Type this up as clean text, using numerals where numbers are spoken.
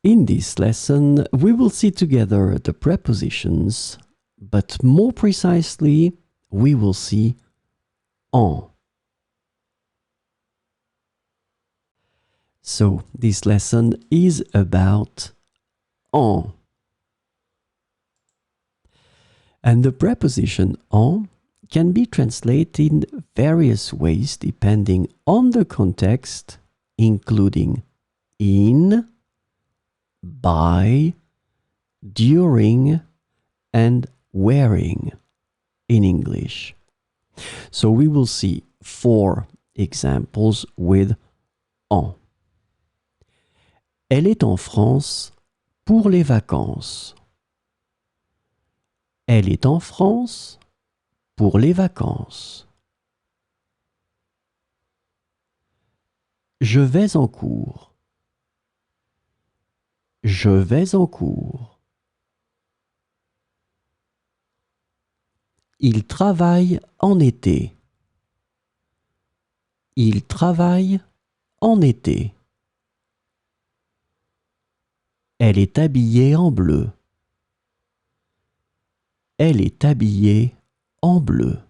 In this lesson, we will see together the prepositions, but more precisely, we will see en. So, this lesson is about en. And the preposition en can be translated in various ways depending on the context, including in, by, during, and wearing in English. So we will see 4 examples with en. Elle est en France pour les vacances. Elle est en France pour les vacances. Je vais en cours. Je vais en cours. Il travaille en été. Il travaille en été. Elle est habillée en bleu. Elle est habillée en bleu.